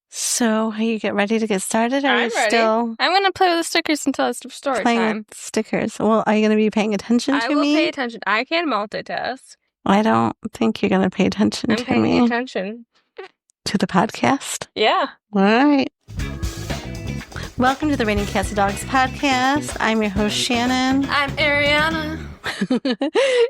So, are you ready to get started? Or are I'm you ready. still I'm going to play with the stickers until it's story playing time. with stickers? Well, are you going to be paying attention I to will me? pay attention. I can multitask. I don't think you're going to pay attention I'm to paying me. attention. To the podcast? Yeah. All right. Welcome to the Raining Cats and Dogs podcast. I'm your host, Shannon. I'm Arianna.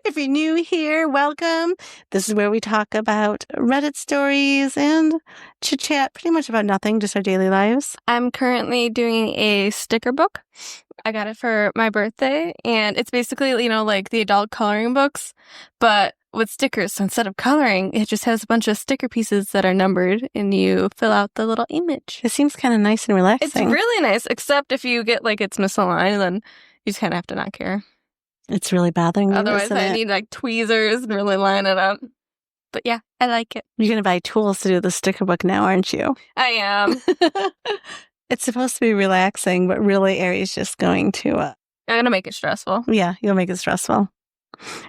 If you're new here, welcome. This is where we talk about Reddit stories and chit-chat pretty much about nothing, just our daily lives. I'm currently doing a sticker book. I got it for my birthday, and it's basically, like the adult coloring books, but with stickers. So instead of coloring, it just has a bunch of sticker pieces that are numbered, and you fill out the little image. It seems kind of nice and relaxing. It's really nice, except if you get, it's misaligned, then you just kind of have to not care. It's really bothering me. Otherwise, I need tweezers and really line it up. But yeah, I like it. You're going to buy tools to do the sticker book now, aren't you? I am. It's supposed to be relaxing, but really Ari's just going to... I'm going to make it stressful. Yeah, you'll make it stressful.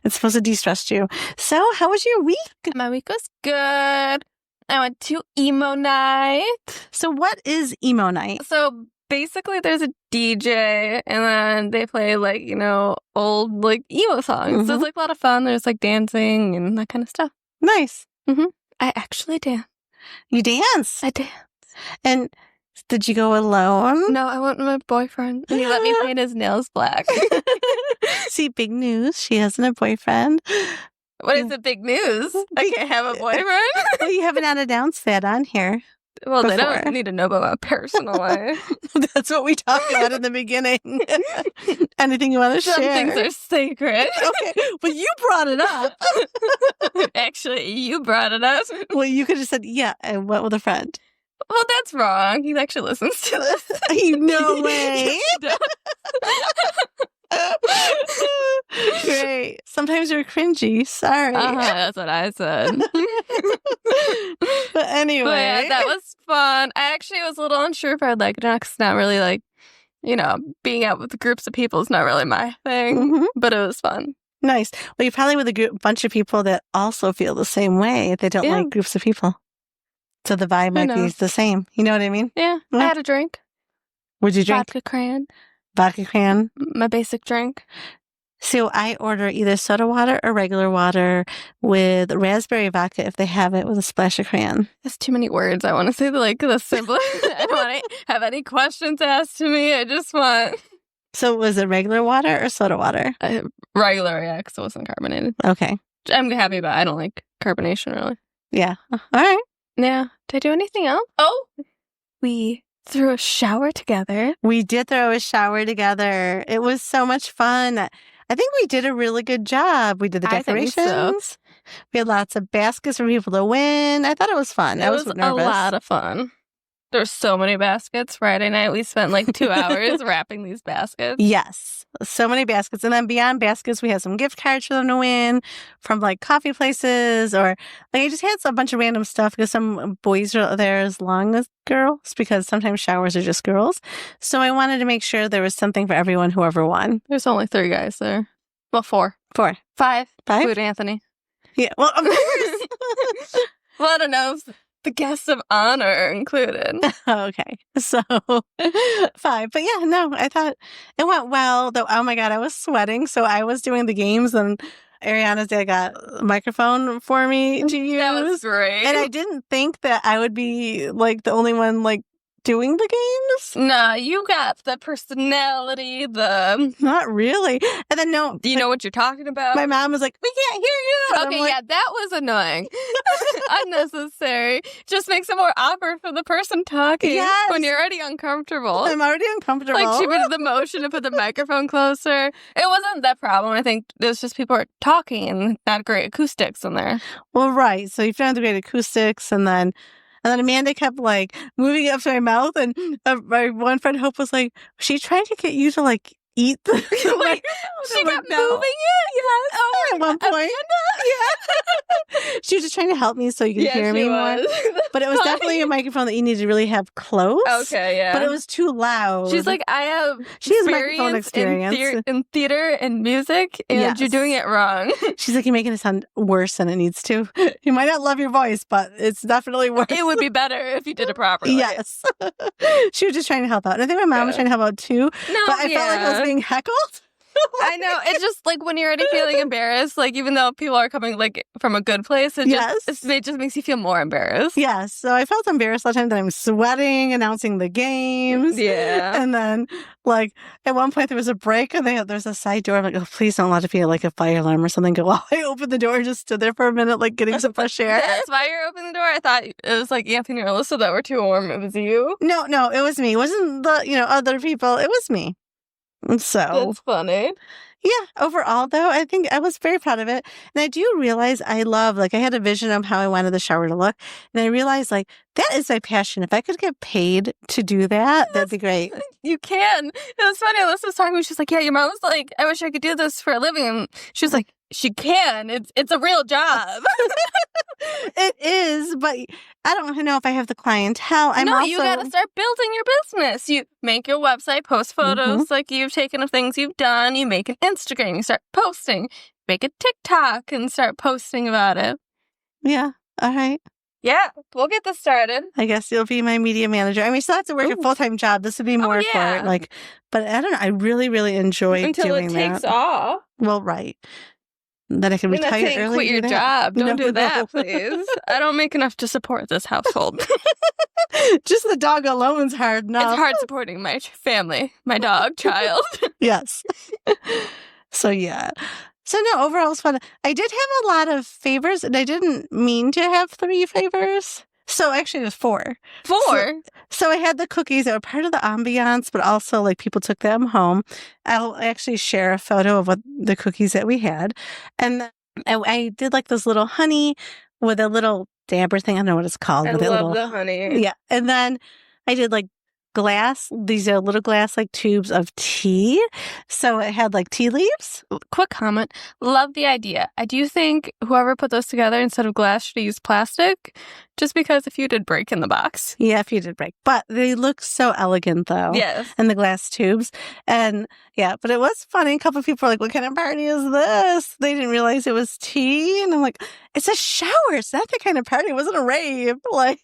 It's supposed to de-stress you. So, how was your week? My week was good. I went to Emo Night. So, what is Emo Night? So, basically, there's a DJ, and then they play, old, emo songs. Mm-hmm. So, it's, a lot of fun. There's, dancing and that kind of stuff. Nice. Mm-hmm. I actually dance. You dance? I dance. And did you go alone? No, I went with my boyfriend, and he let me paint his nails black. See, big news. She hasn't a boyfriend. What is the big news? I can't have a boyfriend? Well, you haven't announced that on here. Well, before. They don't need to know about my personal life. That's what we talked about in the beginning. Anything you want to share? Some things are sacred. Okay, but you brought it up. Actually, you brought it up. Well, you could have said, yeah, I went with a friend. Well, that's wrong. He actually listens to this. No way. Great. Sometimes you're cringy. Sorry. That's what I said. But anyway. But yeah, that was fun. I actually was a little unsure if I'd like it or not, 'cause it's not really being out with groups of people is not really my thing. Mm-hmm. But it was fun. Nice. Well, you're probably with a bunch of people that also feel the same way. They don't like groups of people. So the vibe might be the same. You know what I mean? Yeah. I had a drink. What'd you drink? Vodka cran. Vodka cran? My basic drink. So I order either soda water or regular water with raspberry vodka if they have it with a splash of cran. That's too many words. I want to say the simplest. I don't want to have any questions asked to me. I just want... So was it regular water or soda water? Regular, yeah, because it wasn't carbonated. Okay. I'm happy, but I don't like carbonation, really. Yeah. All right. Yeah. Did I do anything else? Oh! We threw a shower together. We did throw a shower together. It was so much fun. I think we did a really good job. We did the decorations. I think so. We had lots of baskets for people to win. I thought it was fun. I was nervous. A lot of fun. There were so many baskets. Friday night, we spent 2 hours wrapping these baskets. Yes. So many baskets. And then beyond baskets, we had some gift cards for them to win from coffee places, or I just had a bunch of random stuff because some boys are there as long as girls, because sometimes showers are just girls. So I wanted to make sure there was something for everyone, whoever won. There's only 3 guys there. Well, 4. 4. 5. 5? Include Anthony. Yeah. Well, of course. Well, I don't know. The guests of honor are included. Okay. So 5. But yeah, no, I thought it went well. Though, oh my God, I was sweating. So I was doing the games, and Ariana's dad got a microphone for me to use. That was great. And I didn't think that I would be the only one doing the games. No, you got the personality, Not really. And then no. Do you know what you're talking about? My mom was like, we can't hear you. And okay, yeah, that was annoying. Unnecessary. Just makes it more awkward for the person talking. Yes. When you're already uncomfortable. I'm already uncomfortable. She did the motion to put the microphone closer. It wasn't that problem. I think there's just people are talking and not great acoustics in there. Well, right. So you found the great acoustics, and then Amanda kept moving it up to my mouth, and my one friend Hope was like, was she trying to get you to eat the Wait, she got moving it? Yes. Oh, at one point. Amanda? Yeah. She was just trying to help me so you could hear me more. But it was definitely a microphone that you need to really have close. Okay, yeah. But it was too loud. She's like, I have She has microphone experience. in theater and music, and you're doing it wrong. She's like, you're making it sound worse than it needs to. You might not love your voice, but it's definitely worse. It would be better if you did it properly. Yes. She was just trying to help out. And I think my mom was trying to help out too. No, but I felt like I was being heckled. I know. It's just like when you're already feeling embarrassed, like even though people are coming like from a good place, it just makes you feel more embarrassed. Yes. So I felt embarrassed all the time that I'm sweating, announcing the games. Yeah. And then like at one point there was a break and there's a side door. I'm like, oh, please don't let it be like a fire alarm or something go off. I opened the door and just stood there for a minute, like getting some fresh air. That's why you're opening the door? I thought it was like Anthony or Alyssa that were too warm. It was you? No, it was me. It wasn't the, other people. It was me. So that's funny. Yeah, overall, though, I think I was very proud of it. And I do realize I had a vision of how I wanted the shower to look. And I realized, like, that is my passion. If I could get paid to do that, that'd be great. You can. It was funny. Alyssa was talking to me. She's like, yeah, your mom was like, I wish I could do this for a living. And she was like, she can. It's a real job. It is, but I don't know if I have the clientele. You got to start building your business. You make your website, post photos like you've taken of things you've done. You make an Instagram. You start posting. Make a TikTok and start posting about it. Yeah. All right. Yeah, we'll get this started. I guess you'll be my media manager. I mean, still have to work a full-time job. This would be more for it. Like, but I don't know. I really, really enjoy doing that. Until it takes off. Well, right. Then I can retire early. Quit your job. Don't do that, please. I don't make enough to support this household. Just the dog alone's hard enough. It's hard supporting my family, my dog, child. Yes. So, yeah. So, no, overall, it was fun. I did have a lot of favors, and I didn't mean to have 3 favors. So, actually, it was 4. 4? So I had the cookies that were part of the ambiance, but also, like, people took them home. I'll actually share a photo of what the cookies that we had. And then I did, like, this little honey with a little dabber thing. I don't know what it's called. I love the honey. Yeah. And then I did, like, these are little glass like tubes of tea. So it had like tea leaves. Quick comment. Love the idea. I do think whoever put those together instead of glass should have used plastic, just because if you did break in the box. Yeah, if you did break. But they look so elegant though. Yes. And the glass tubes. And yeah, but it was funny. A couple of people were like, what kind of party is this? They didn't realize it was tea. And I'm like, it's a shower. It's not that kind of party. It wasn't a rave. Like,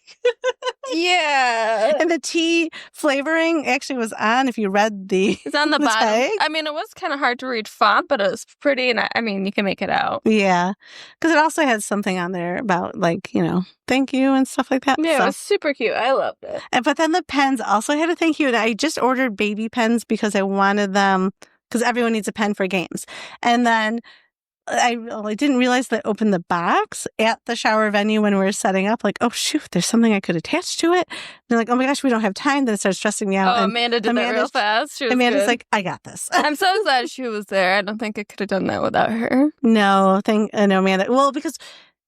yeah. And the tea flavoring actually was on if you read it's on the bottom. Tag. I mean, it was kind of hard to read font, but it was pretty. And I mean, you can make it out. Yeah. Because it also had something on there about like, thank you and stuff like that. Yeah, it was super cute. I loved it. But then the pens also had a thank you. And I just ordered baby pens because I wanted them, because everyone needs a pen for games. And then I didn't realize that I opened the box at the shower venue when we were setting up. Like, oh, shoot, there's something I could attach to it. And they're like, oh my gosh, we don't have time. Then it starts stressing me out. Oh, Amanda did that real fast. Amanda's like, I got this. I'm so glad she was there. I don't think I could have done that without her. No, Amanda. Well, because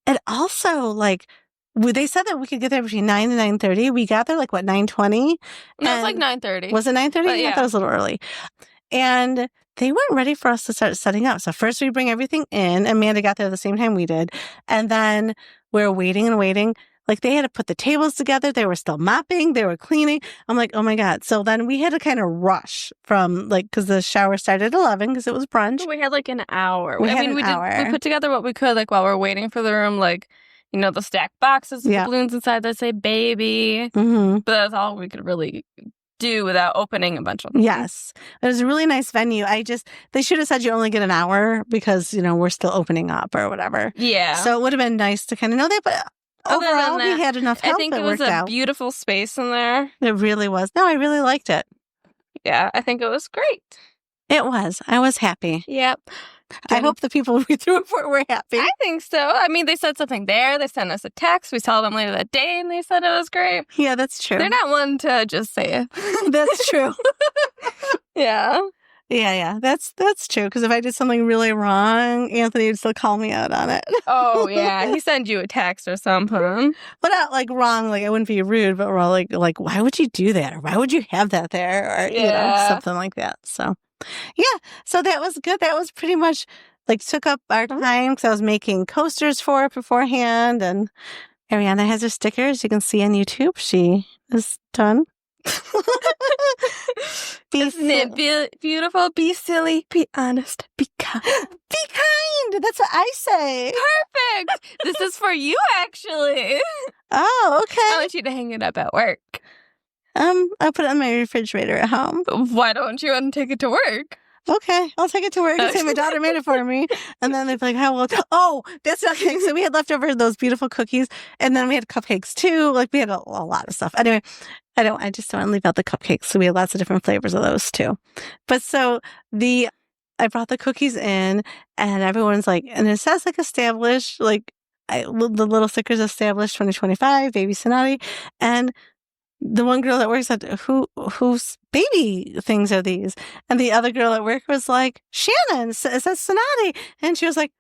it also, like, they said that we could get there between 9 and 9:30. We got there, like, 9:20? No, it was like 9:30. Was it 9:30? Yeah. I thought it was a little early. And they weren't ready for us to start setting up. So first we bring everything in. Amanda got there at the same time we did. And then we were waiting and waiting. Like, they had to put the tables together. They were still mopping. They were cleaning. I'm like, oh, my God. So then we had to kind of rush from, like, because the shower started at 11 because it was brunch. We had, like, an hour. We put together what we could, like, while we were waiting for the room, like, the stacked boxes with the balloons inside that say baby. Mm-hmm. But that's all we could really do without opening a bunch of them. Yes. It was a really nice venue. They should have said you only get an hour because, we're still opening up or whatever. Yeah. So it would have been nice to kind of know that. But overall, we had enough help. I think it was a beautiful space in there. It really was. No, I really liked it. Yeah, I think it was great. It was. I was happy. Yep. I hope the people we threw it for were happy. I think so. I mean, they said something there. They sent us a text. We saw them later that day, and they said it was great. Yeah, that's true. They're not one to just say it. That's true. Yeah. Yeah. That's true. Because if I did something really wrong, Anthony would still call me out on it. Oh, yeah. He sent you a text or something. But not like wrong. Like, I wouldn't be rude, but we're all like, why would you do that? Or why would you have that there? Or, something like that. So, yeah. So that was good. That was pretty much like took up our time because I was making coasters for it beforehand. And Arianna has her stickers. You can see on YouTube. She is done. Isn't it beautiful? Be silly, be honest, be kind. Be kind. That's what I say. Perfect. This is for you, actually. Oh, okay. I want you to hang it up at work. I'll put it on my refrigerator at home. Why don't you want to take it to work? Okay, I'll take it to work and say my daughter made it for me. And then they'd be like, how well? Oh, that's not kidding. So we had leftover those beautiful cookies. And then we had cupcakes too. Like we had a lot of stuff. Anyway, I just don't want to leave out the cupcakes. So we had lots of different flavors of those too. But so I brought the cookies in and everyone's like, and it says like established, like the little stickers established 2025, baby Sonati. And the one girl at work said, whose baby things are these? And the other girl at work was like, Shannon, it says Sonati. And she was like,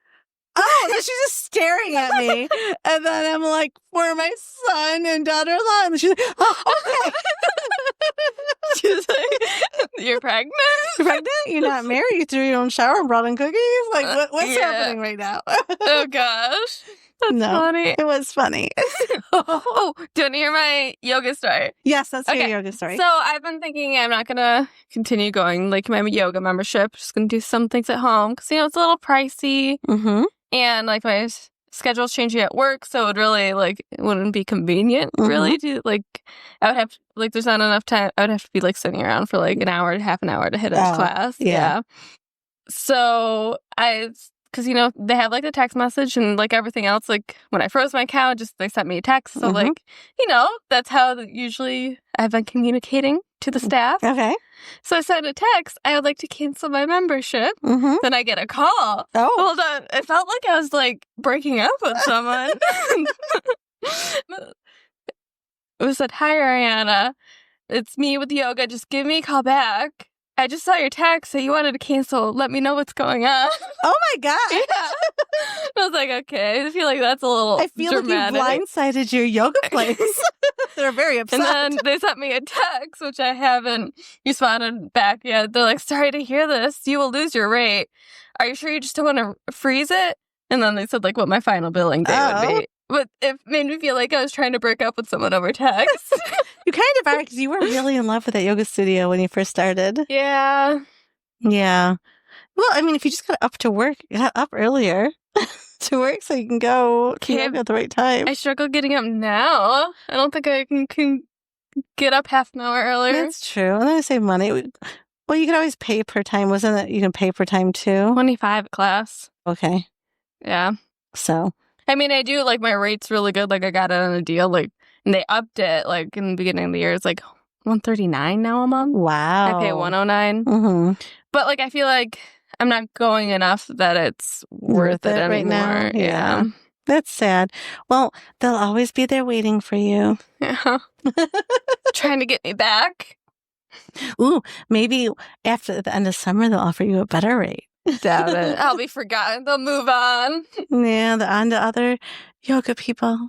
oh, and she's just staring at me. And then I'm like, for my son and daughter-in-law. And she's like, oh, okay. She's like, you're pregnant? You're pregnant? You're not married? You threw your own shower and brought in cookies? Like, what's happening right now? Oh, gosh. That's funny. It was funny. Oh, do you want to hear my yoga story? Yes, that's your yoga story. So I've been thinking I'm not going to continue going like my yoga membership. Just going to do some things at home because, it's a little pricey. Mm-hmm. And like my schedule's changing at work. So it would really it wouldn't be convenient really to I would have to, there's not enough time. I would have to be sitting around for an hour to half an hour to hit a class. Yeah. So because, they have the text message and everything else. When I froze my account, they sent me a text. So, that's how usually I've been communicating to the staff. Okay. So I sent a text. I would like to cancel my membership. Mm-hmm. Then I get a call. Oh. Hold on. It felt like I was breaking up with someone. It said, hi, Arianna. It's me with yoga. Just give me a call back. I just saw your text that you wanted to cancel. Let me know what's going on. Oh my God. Yeah. I was like, okay. I feel like that's a little I feel dramatic. like you blindsided your yoga place. They're very upset. And then they sent me a text, which I haven't responded back yet. They're like, sorry to hear this. You will lose your rate. Are you sure you just don't want to freeze it? And then they said what my final billing day would be. But it made me feel like I was trying to break up with someone over text. You kind of are because you were really in love with that yoga studio when you first started. Yeah. Yeah. Well, I mean, if you just got up earlier to work so you can go to yoga at the right time. I struggle getting up now. I don't think I can get up half an hour earlier. That's true. And then I save money. Well, you can always pay per time. Wasn't it? You can pay per time too? 25 a class. Okay. Yeah. So. I mean, I do my rate's really good. I got it on a deal. And they upped it in the beginning of the year. It's $139 now a month. Wow. I pay $109. Mm-hmm. But I feel like I'm not going enough that it's worth it anymore. Right now. Yeah. That's sad. Well, they'll always be there waiting for you. Yeah. Trying to get me back. Ooh, maybe after the end of summer, they'll offer you a better rate. Doubt it. I'll be forgotten. They'll move on. Yeah, on to other yoga people.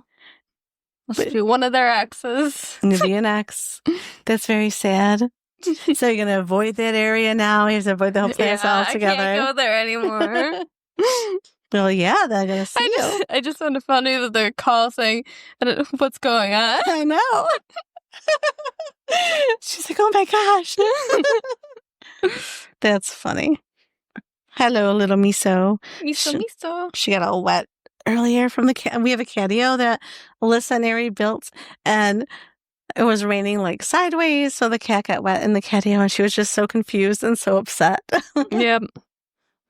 Must be one of their exes. Maybe an ex. That's very sad. So you're going to avoid that area now? You have to avoid the whole place altogether? I can't go there anymore. Well, yeah, they're going to see you. I just found it funny that they're calling saying, what's going on? I know. She's like, oh my gosh. That's funny. Hello, little Miso. Miso. She got all wet earlier from the cat. We have a catio that Alyssa and Ari built, and it was raining sideways, so the cat got wet in the catio, and she was just so confused and so upset. Yep. It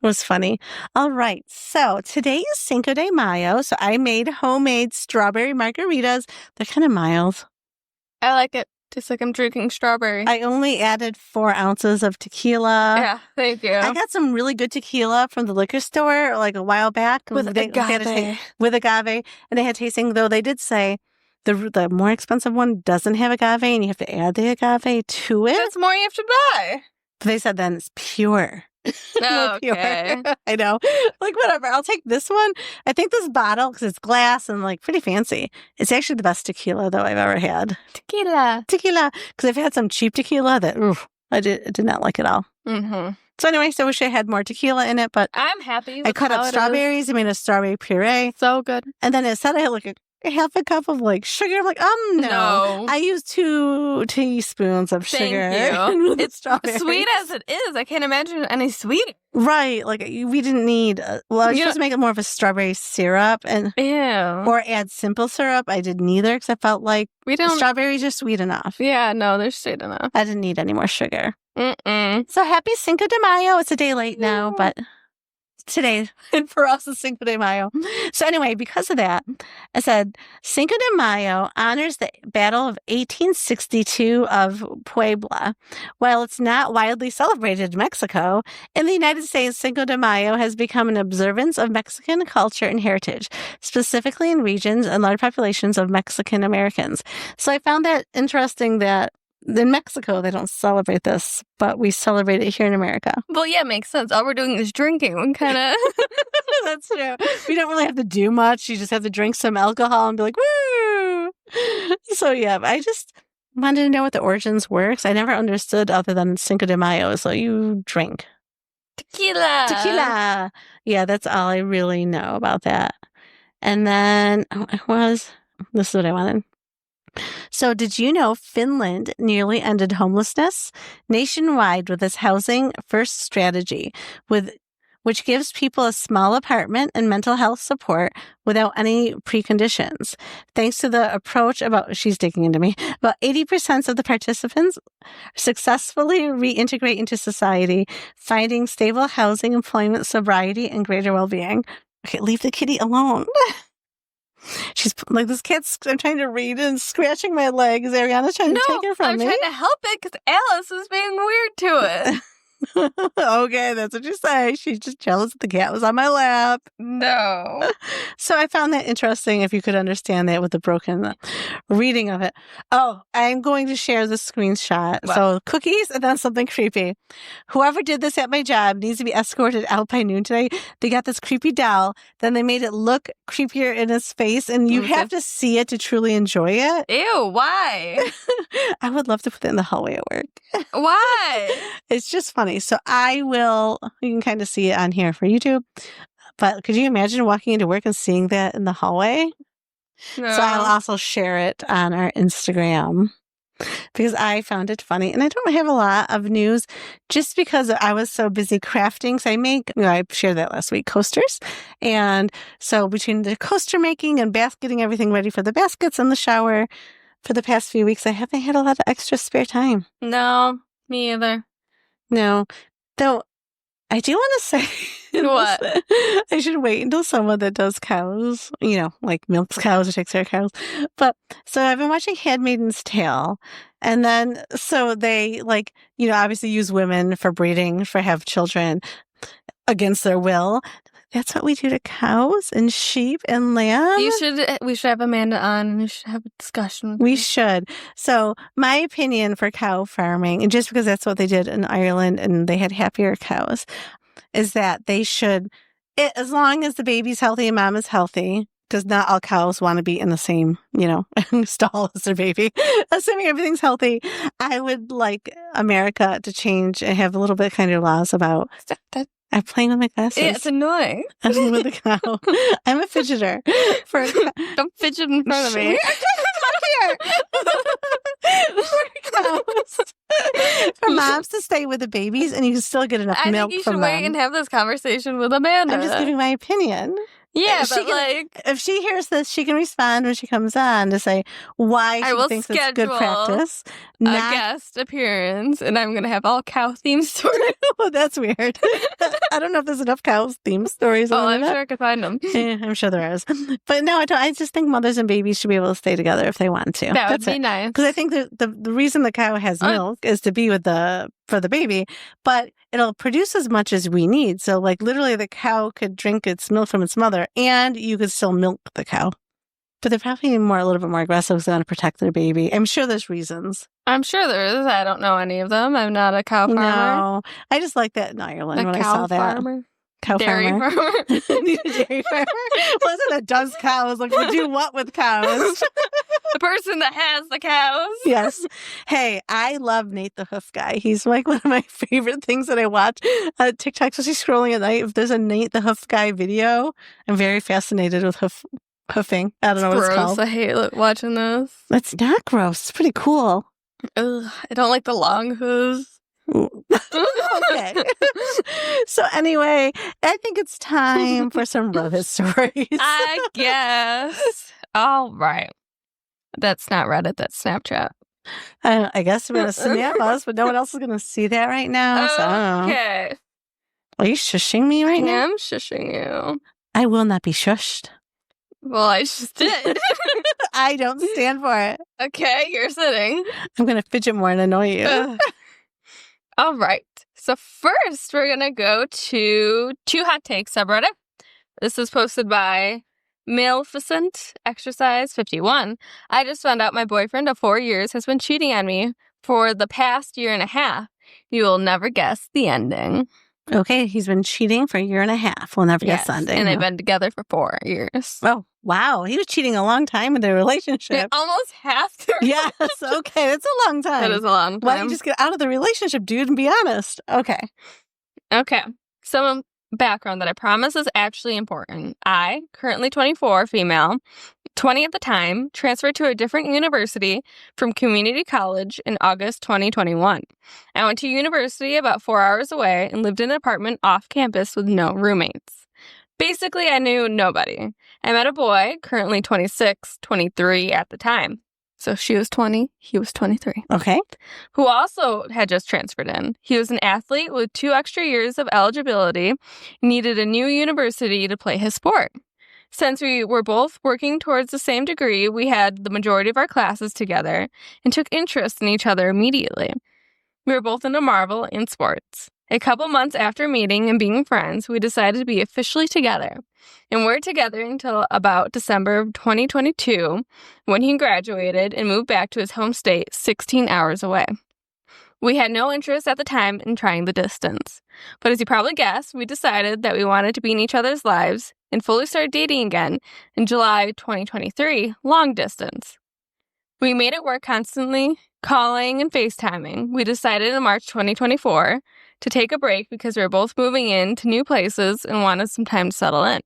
was funny. All right, so today is Cinco de Mayo, so I made homemade strawberry margaritas. They're kind of mild. I like it. Tastes like I'm drinking strawberry. I only added 4 ounces of tequila. Yeah, thank you. I got some really good tequila from the liquor store a while back. With agave. With agave. And they had tasting, though they did say the more expensive one doesn't have agave and you have to add the agave to it. That's more you have to buy. But they said then it's pure. Oh, okay. I know. Whatever. I'll take this one. I think this bottle, because it's glass and pretty fancy. It's actually the best tequila, though, I've ever had. Tequila. Because I've had some cheap tequila that I did not like at all. Mm-hmm. So anyway, I wish I had more tequila in it, but I'm happy with I cut up strawberries. I made a strawberry puree. So good. And then it said I had half a cup of like sugar. I'm like, no. I use 2 teaspoons of sugar. Thank you. It's sweet as it is. I can't imagine any sweet. Right. Like we didn't need, I was supposed to make it more of a strawberry syrup or add simple syrup. I did neither because I felt like strawberries are sweet enough. Yeah, no, they're sweet enough. I didn't need any more sugar. So happy Cinco de Mayo. It's a day late now, but today, and for us, it's Cinco de Mayo. So anyway, because of that, I said Cinco de Mayo honors the Battle of 1862 of Puebla. While it's not widely celebrated in Mexico, in the United States, Cinco de Mayo has become an observance of Mexican culture and heritage, specifically in regions and large populations of Mexican Americans. So I found that interesting that in Mexico, they don't celebrate this, but we celebrate it here in America. Well, yeah, it makes sense. All we're doing is drinking. What kind of... That's true. We don't really have to do much. You just have to drink some alcohol and be like, woo! So, yeah, I just wanted to know what the origins were because I never understood other than Cinco de Mayo. So you drink. Tequila. Yeah, that's all I really know about that. And then this is what I wanted. So did you know Finland nearly ended homelessness nationwide with its housing first strategy, which gives people a small apartment and mental health support without any preconditions. Thanks to the approach she's digging into me, about 80% of the participants successfully reintegrate into society, finding stable housing, employment, sobriety, and greater well-being. Okay, leave the kitty alone. She's like, this cat's, I'm trying to read and scratching my legs. Ariana's trying to take her from me. I'm trying to help it because Alice is being weird to it. Okay, that's what you say. She's just jealous that the cat was on my lap. No. So I found that interesting if you could understand that with the broken reading of it. Oh, I'm going to share the screenshot. Wow. So cookies and then something creepy. Whoever did this at my job needs to be escorted out by noon today. They got this creepy doll. Then they made it look creepier in his face. And you have to see it to truly enjoy it. Ew, why? I would love to put it in the hallway at work. Why? It's just funny. So you can kind of see it on here for YouTube. But could you imagine walking into work and seeing that in the hallway? No. So I'll also share it on our Instagram because I found it funny. And I don't have a lot of news just because I was so busy crafting. So I shared that last week, coasters. And so between the coaster making and getting everything ready for the baskets and the shower for the past few weeks, I haven't had a lot of extra spare time. No, me either. No, though I do want to say what? I should wait until someone that does cows, like milks cows or takes care of cows. But so I've been watching Handmaid's Tale, and then so they obviously use women for breeding, have children against their will. That's what we do to cows and sheep and lamb. We should have Amanda on and we should have a discussion. We should. So my opinion for cow farming, and just because that's what they did in Ireland and they had happier cows, is that they should, as long as the baby's healthy and mom is healthy, because not all cows want to be in the same, stall as their baby. Assuming everything's healthy, I would like America to change and have a little bit kinder laws about that. I'm playing with my glasses. Yeah, it's annoying. I'm with a cow. I'm a fidgeter. Don't fidget in front of me. Here. For cows. For moms to stay with the babies and you can still get enough milk from them. I think you should wait and have this conversation with Amanda. I'm just giving my opinion. Yeah, if she hears this, she can respond when she comes on to say why she thinks it's good practice. A guest appearance, and I'm going to have all cow themed stories. Well, that's weird. I don't know if there's enough cow themed stories. I'm sure I could find them. Yeah, I'm sure there is. But no, I don't. I just think mothers and babies should be able to stay together if they want to. That would be nice. Because I think the reason the cow has milk is to be with for the baby, but it'll produce as much as we need. So literally the cow could drink its milk from its mother and you could still milk the cow. But they're probably a little bit more aggressive because they want to protect their baby. I'm sure there's reasons. I'm sure there is. I don't know any of them. I'm not a cow farmer. No. I just like that in Ireland when I saw that. Cow dairy farmer. Dairy farmer. Wasn't that does cows? We do what with cows? The person that has the cows. Yes. Hey, I love Nate the Hoof Guy. He's one of my favorite things that I watch. TikTok, especially scrolling at night. If there's a Nate the Hoof Guy video, I'm very fascinated with hoof Hoofing. I don't know what it's Gross. called. I hate watching this. It's not gross. It's pretty cool. Ugh, I don't like the long hooves. Okay. So anyway, I think it's time for some Reddit stories. I guess. All right. That's not Reddit. That's Snapchat. I guess we're going to snap us, but no one else is going to see that right now. So I don't know. Okay. Are you shushing me right now? I'm shushing you. I will not be shushed. Well, I just did. I don't stand for it. Okay, you're sitting. I'm going to fidget more and annoy you. All right. So first, we're going to go to Two Hot Takes subreddit. This is posted by Maleficent Exercise 51. I just found out my boyfriend of 4 years has been cheating on me for the past year and a half. You will never guess the ending. Okay, he's been cheating for a year and a half. We'll never guess the ending. And they've been together for 4 years. Oh, wow. He was cheating a long time in their relationship. Almost half their Yes, okay. That's a long time. That is a long time. Why don't you just get out of the relationship, dude, and be honest? Okay. Okay. Some background that I promise is actually important. I, currently 24, female, 20 at the time, transferred to a different university from community college in August 2021. I went to university about 4 hours away and lived in an apartment off campus with no roommates. Basically, I knew nobody. I met a boy, currently 26, 23 at the time. So she was 20, he was 23. Okay. Who also had just transferred in. He was an athlete with 2 extra years of eligibility, needed a new university to play his sport. Since we were both working towards the same degree, we had the majority of our classes together and took interest in each other immediately. We were both into Marvel and sports. A couple months after meeting and being friends, we decided to be officially together. And we're together until about December of 2022, when he graduated and moved back to his home state 16 hours away. We had no interest at the time in trying the distance. But as you probably guessed, we decided that we wanted to be in each other's lives and fully started dating again in July 2023, long distance. We made it work constantly, calling and FaceTiming. We decided in March 2024 to take a break because we were both moving into new places and wanted some time to settle in.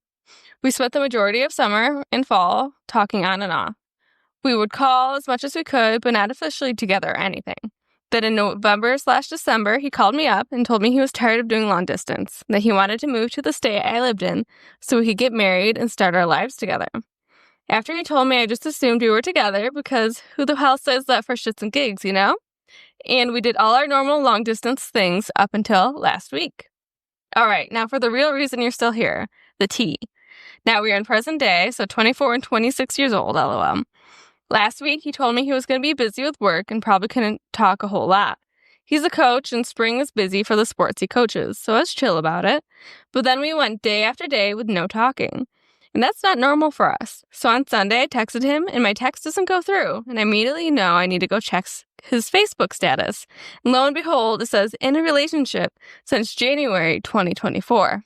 We spent the majority of summer and fall talking on and off. We would call as much as we could, but not officially together or anything. Then in November/December, he called me up and told me he was tired of doing long distance, that he wanted to move to the state I lived in so we could get married and start our lives together. After he told me, I just assumed we were together because who the hell says that for shits and gigs, you know? And we did all our normal long distance things up until last week. All right, now for the real reason you're still here, the tea. Now we are in present day, so 24 and 26 years old, LOL. Last week, he told me he was going to be busy with work and probably couldn't talk a whole lot. He's a coach, and spring is busy for the sports he coaches, so I was chill about it. But then we went day after day with no talking. And that's not normal for us. So on Sunday, I texted him, and my text doesn't go through. And I immediately know I need to go check his Facebook status. And lo and behold, it says, in a relationship since January 2024.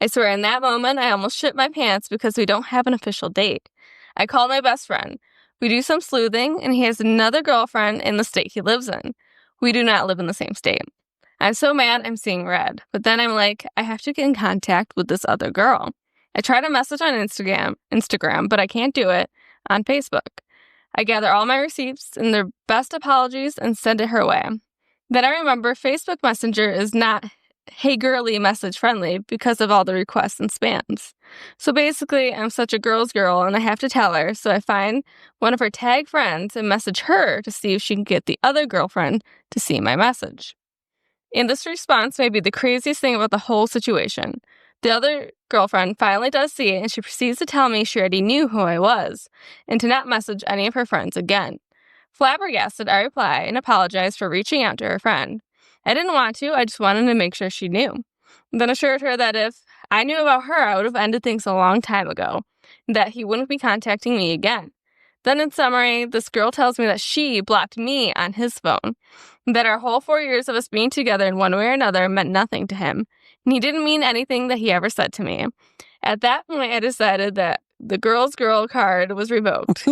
I swear in that moment, I almost shit my pants because we don't have an official date. I called my best friend. We do some sleuthing, and he has another girlfriend in the state he lives in. We do not live in the same state. I'm so mad I'm seeing red. But then I'm like, I have to get in contact with this other girl. I try to message on Instagram, but I can't do it on Facebook. I gather all my receipts and their best apologies and send it her way. Then I remember Facebook Messenger is not hey girly message friendly because of all the requests and spams. So basically, I'm such a girl's girl and I have to tell her, so I find one of her tag friends and message her to see if she can get the other girlfriend to see my message. And this response may be the craziest thing about the whole situation. The other girlfriend finally does see it and she proceeds to tell me she already knew who I was and to not message any of her friends again. Flabbergasted, I reply and apologize for reaching out to her friend. I didn't want to, I just wanted to make sure she knew. Then assured her that if I knew about her, I would have ended things a long time ago, and that he wouldn't be contacting me again. Then in summary, this girl tells me that she blocked me on his phone, and that our whole 4 years of us being together in one way or another meant nothing to him, and he didn't mean anything that he ever said to me. At that point, I decided that the girl's girl card was revoked.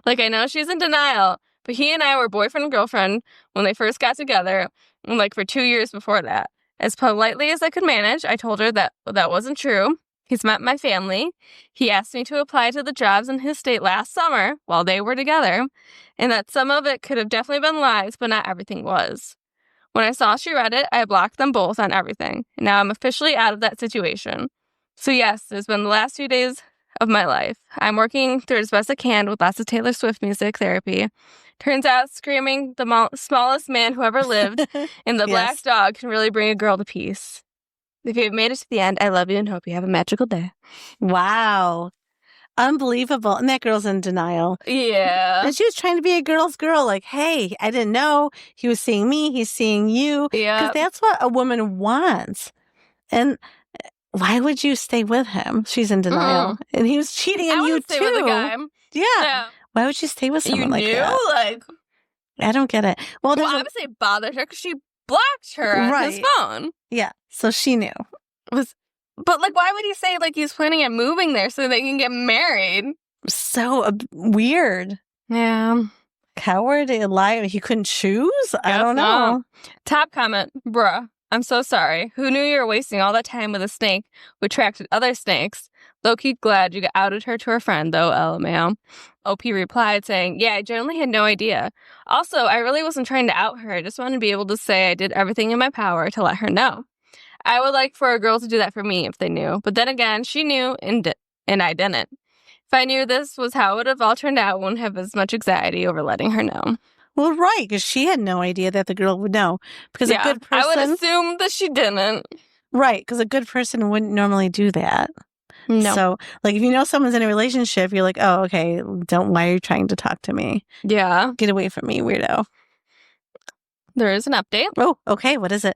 Like, I know she's in denial, but he and I were boyfriend and girlfriend when they first got together, and like for 2 years before that. As politely as I could manage, I told her that that wasn't true, He's met my family. He asked me to apply to the jobs in his state last summer while they were together, and that some of it could have definitely been lies, but not everything was. When I saw she read it, I blocked them both on everything, and now I'm officially out of that situation. So yes, it's been the last few days of my life. I'm working through as best I can with lots of Taylor Swift music therapy. Turns out screaming the smallest man who ever lived and the black dog can really bring a girl to peace. If you've made it to the end, I love you and hope you have a magical day. Wow. Unbelievable. And that girl's in denial. Yeah. And she was trying to be a girl's girl. Like, hey, I didn't know. He was seeing me. He's seeing you. Yeah. Because that's what a woman wants. And why would you stay with him? She's in denial. And he was cheating on you, too. I would stay with a guy. Yeah. Why would you stay with someone like that? Like, I don't get it. Well, obviously it bothered her because she blocked her on his phone. Yeah. So she knew. But, like, why would he say, like, he's planning on moving there so they can get married? So weird. Yeah. Coward, lie. He couldn't choose? I don't know. Top comment, bruh. I'm so sorry. Who knew you were wasting all that time with a snake who attracted other snakes? Low-key glad you got outed her to her friend, though, LMAO. OP replied, saying, yeah, I generally had no idea. Also, I really wasn't trying to out her. I just wanted to be able to say I did everything in my power to let her know. I would like for a girl to do that for me if they knew. But then again, she knew and I didn't. If I knew this was how it would have all turned out, I wouldn't have as much anxiety over letting her know. Well, right, because she had no idea that the girl would know. Because a good person... I would assume that she didn't. Right, because a good person wouldn't normally do that. No. So, like, if you know someone's in a relationship, you're like, oh, okay, why are you trying to talk to me? Yeah. Get away from me, weirdo. There is an update. Oh, okay, what is it?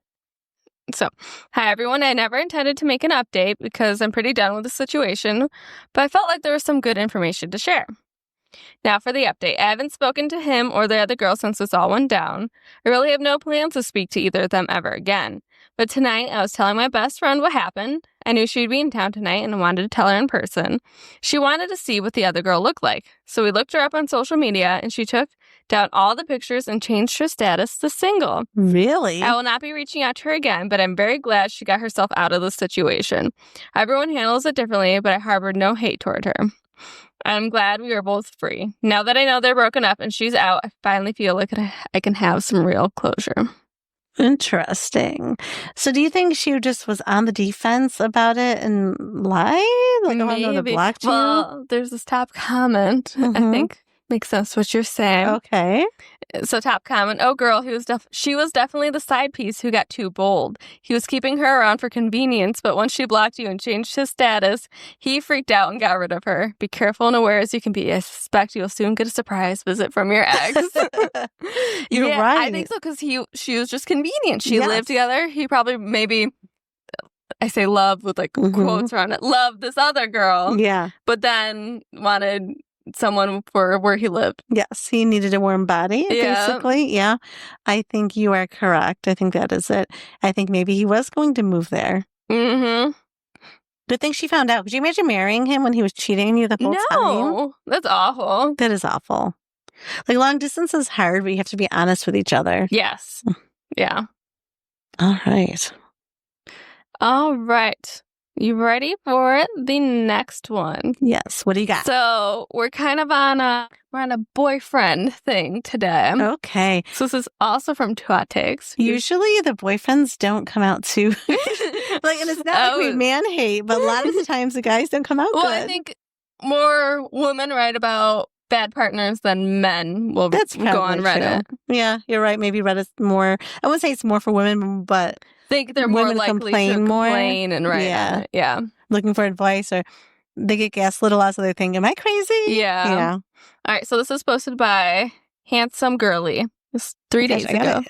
So, hi everyone. I never intended to make an update because I'm pretty done with the situation, but I felt like there was some good information to share. Now for the update. I haven't spoken to him or the other girl since this all went down. I really have no plans to speak to either of them ever again. But tonight, I was telling my best friend what happened. I knew she'd be in town tonight and wanted to tell her in person. She wanted to see what the other girl looked like. So we looked her up on social media and she took down all the pictures and changed her status to single. Really? I will not be reaching out to her again, but I'm very glad she got herself out of the situation. Everyone handles it differently, but I harbored no hate toward her. I'm glad we are both free. Now that I know they're broken up and she's out, I finally feel like I can have some real closure. Interesting. So do you think she just was on the defense about it and lied? Like, I don't know, blocked you? Well, there's this top comment, I think makes sense what you're saying. Okay. So top comment, oh girl, she was definitely the side piece who got too bold. He was keeping her around for convenience, but once she blocked you and changed his status, he freaked out and got rid of her. Be careful and aware as you can be. I suspect you'll soon get a surprise visit from your ex. You're right. I think so, because she was just convenient. She lived together. He probably maybe... I say love with like quotes around it. Love this other girl. Yeah. But then wanted someone for where he lived. Yes, he needed a warm body, basically. Yeah. I think you are correct. I think that is it. I think maybe he was going to move there. Mm-hmm. Good thing she found out. Could you imagine marrying him when he was cheating on you the whole time? No, that's awful. That is awful. Like, long distance is hard, but you have to be honest with each other. Yes. Yeah. All right. All right. You ready for the next one? Yes. What do you got? So we're kind of on a boyfriend thing today. Okay. So this is also from Two Hot Takes. Usually the boyfriends don't come out too like, and it's not like we man hate, but a lot of the times the guys don't come out good. I think more women write about bad partners than men will go on Reddit. True. Yeah, you're right. Maybe Reddit's more. I wouldn't say it's more for women, but think they're more likely to complain and write. Yeah. Looking for advice, or they get gaslit a lot, so they think, am I crazy? Yeah. All right, so this is posted by Handsome Girly. It's 3 days ago.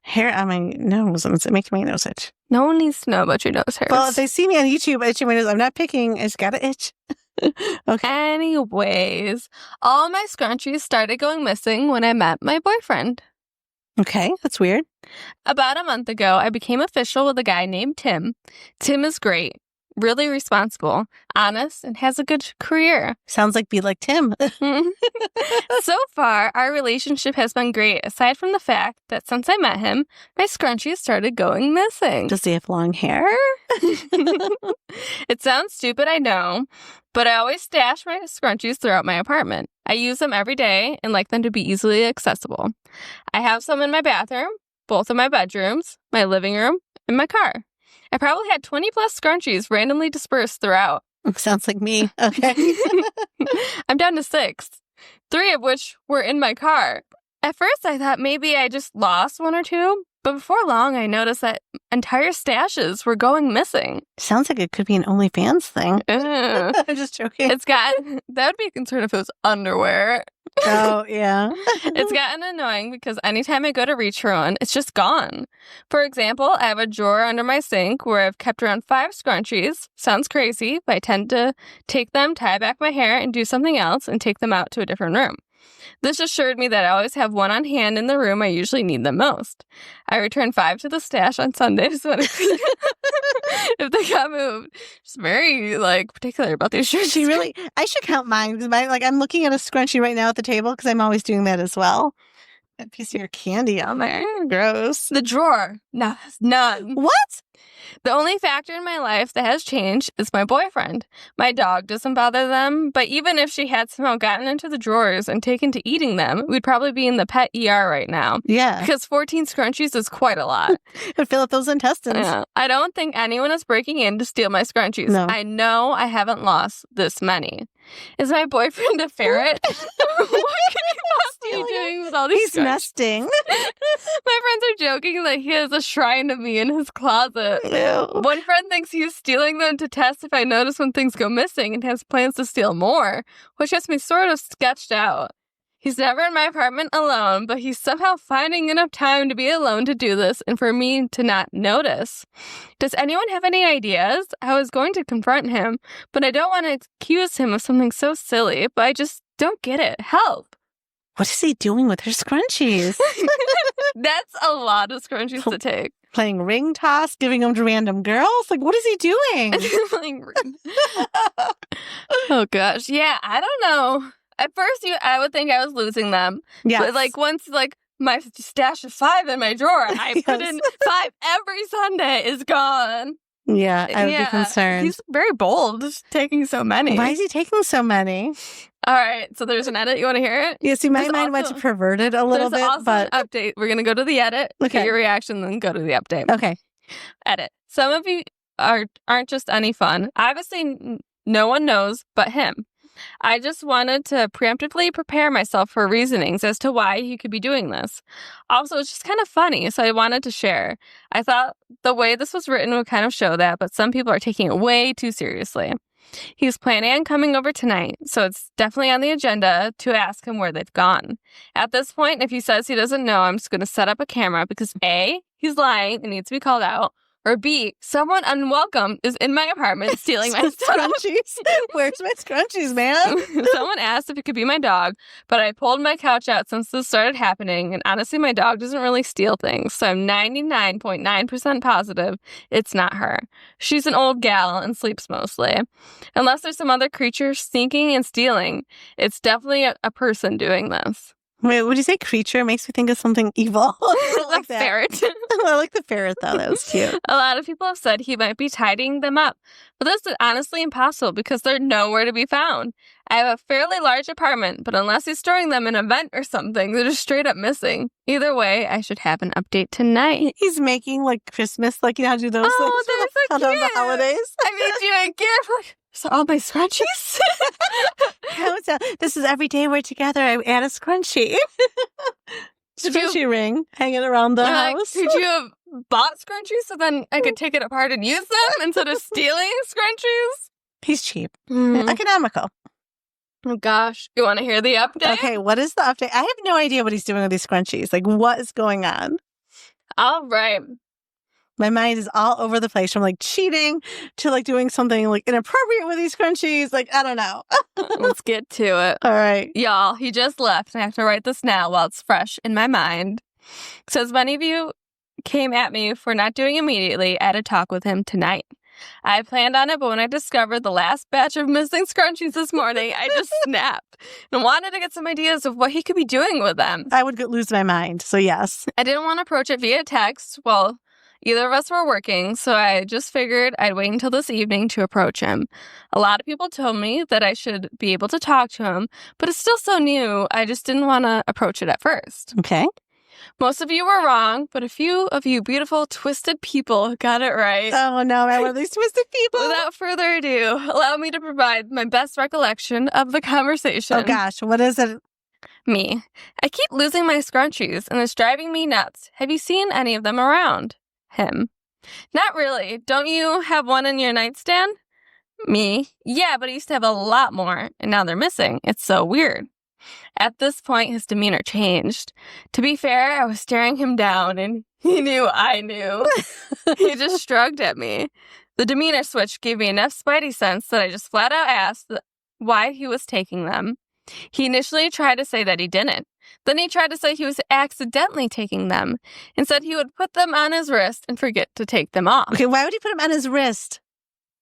Hair on my nose, and it's making my nose itch. No one needs to know about your nose hairs. Well, if they see me on YouTube itching my nose, I'm not picking. I just got to itch. Okay. Anyways, all my scrunchies started going missing when I met my boyfriend. Okay, that's weird. About a month ago, I became official with a guy named Tim. Tim is great. really responsible, honest, and has a good career. Sounds like be like Tim. So far, our relationship has been great, aside from the fact that since I met him, my scrunchie started going missing. Does he have long hair? It sounds stupid, I know, but I always stash my scrunchies throughout my apartment. I use them every day and like them to be easily accessible. I have some in my bathroom, both of my bedrooms, my living room, and my car. I probably had 20 plus scrunchies randomly dispersed throughout. Sounds like me. Okay. I'm down to 6, 3 of which were in my car. At first, I thought maybe I just lost 1 or 2, but before long, I noticed that entire stashes were going missing. Sounds like it could be an OnlyFans thing. I'm just joking. That would be a concern if it was underwear. Oh, yeah. It's gotten annoying because anytime I go to reach for one, it's just gone. For example, I have a drawer under my sink where I've kept around 5 scrunchies. Sounds crazy, but I tend to take them, tie back my hair, and do something else and take them out to a different room. This assured me that I always have one on hand in the room I usually need them most. I return 5 to the stash on Sundays when if they got moved. She's very particular about these shirts. I should count mine because I'm looking at a scrunchie right now at the table because I'm always doing that as well. A piece of your candy on there. Gross. The drawer. No, none. What? The only factor in my life that has changed is my boyfriend. My dog doesn't bother them, but even if she had somehow gotten into the drawers and taken to eating them, we'd probably be in the pet ER right now. Yeah. Because 14 scrunchies is quite a lot. It'd fill up those intestines. Yeah. I don't think anyone is breaking in to steal my scrunchies. No. I know I haven't lost this many. Is my boyfriend a ferret? What can he be doing with all these He's nesting. My friends are joking that he has a shrine of me in his closet. Ew. One friend thinks he's stealing them to test if I notice when things go missing and has plans to steal more, which has me sort of sketched out. He's never in my apartment alone, but he's somehow finding enough time to be alone to do this and for me to not notice. Does anyone have any ideas? I was going to confront him, but I don't want to accuse him of something so silly, but I just don't get it. Help. What is he doing with her scrunchies? That's a lot of scrunchies to take. Playing ring toss, giving them to random girls? What is he doing? Oh, gosh. Yeah, I don't know. At first, I would think I was losing them. Yes. But once my stash of 5 in my drawer, I put in 5 every Sunday is gone. Yeah, I would be concerned. He's very bold, just taking so many. Why is he taking so many? All right, so there's an edit. You want to hear it? Yeah, see, my mind went to perverted a little bit, also but an update. We're gonna go to the edit, get your reaction, then go to the update. Okay. Edit. Some of you aren't just any fun. Obviously, no one knows but him. I just wanted to preemptively prepare myself for reasonings as to why he could be doing this. Also, it's just kind of funny, so I wanted to share. I thought the way this was written would kind of show that, but some people are taking it way too seriously. He's planning on coming over tonight, so it's definitely on the agenda to ask him where they've gone. At this point, if he says he doesn't know, I'm just going to set up a camera because A, he's lying and needs to be called out, or B, someone unwelcome is in my apartment stealing my scrunchies. Where's my scrunchies, man? Someone asked if it could be my dog, but I pulled my couch out since this started happening, and honestly, my dog doesn't really steal things, so I'm 99.9% positive it's not her. She's an old gal and sleeps mostly. Unless there's some other creature sneaking and stealing, it's definitely a person doing this. Wait, would you say creature? Makes me think of something evil. Like that. Ferret. I like the ferret, though. That was cute. A lot of people have said he might be tidying them up, but this is honestly impossible because they're nowhere to be found. I have a fairly large apartment, but unless he's storing them in an event or something, they're just straight up missing. Either way, I should have an update tonight. He's making Christmas, how to do those things for the holidays. I made you a gift. So all my scrunchies. This is every day we're together. I add a scrunchie. Scrunchie ring hanging around the house. Could you have bought scrunchies so then I could take it apart and use them instead of stealing scrunchies? He's cheap. Economical. Oh, gosh. You want to hear the update? Okay, what is the update? I have no idea what he's doing with these scrunchies. What is going on? All right. My mind is all over the place from cheating to doing something inappropriate with these scrunchies. I don't know. Let's get to it. All right. Y'all, he just left. I have to write this now while it's fresh in my mind. So as many of you came at me for not doing immediately, I had a talk with him tonight. I planned on it, but when I discovered the last batch of missing scrunchies this morning, I just snapped and wanted to get some ideas of what he could be doing with them. I would lose my mind, so yes. I didn't want to approach it via text. Well, either of us were working, so I just figured I'd wait until this evening to approach him. A lot of people told me that I should be able to talk to him, but it's still so new, I just didn't want to approach it at first. Okay. Most of you were wrong, but a few of you beautiful, twisted people got it right. Oh, no, I'm one of these twisted people. Without further ado, allow me to provide my best recollection of the conversation. Oh, gosh, what is it? Me. I keep losing my scrunchies, and it's driving me nuts. Have you seen any of them around? Him. Not really. Don't you have one in your nightstand? Me. Yeah, but I used to have a lot more, and now they're missing. It's so weird. At this point, his demeanor changed. To be fair, I was staring him down, and he knew I knew. He just shrugged at me. The demeanor switch gave me enough spidey sense that I just flat out asked why he was taking them. He initially tried to say that he didn't. Then he tried to say he was accidentally taking them and said he would put them on his wrist and forget to take them off. Okay, why would he put them on his wrist?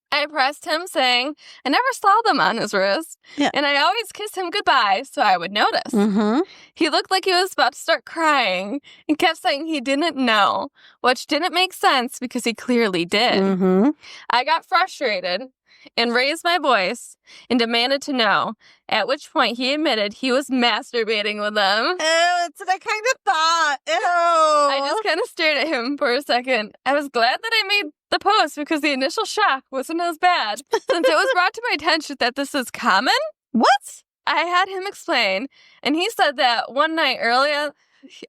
I pressed him, saying I never saw them on his wrist, and I always kissed him goodbye so I would notice. Mm-hmm. He looked like he was about to start crying and kept saying he didn't know, which didn't make sense because he clearly did. Mm-hmm. I got frustrated and raised my voice and demanded to know, at which point he admitted he was masturbating with them. Ew, that's what I kind of thought. Ew. I just kind of stared at him for a second. I was glad that I made the post because the initial shock wasn't as bad, since it was brought to my attention that this is common. What? I had him explain, and he said that one night early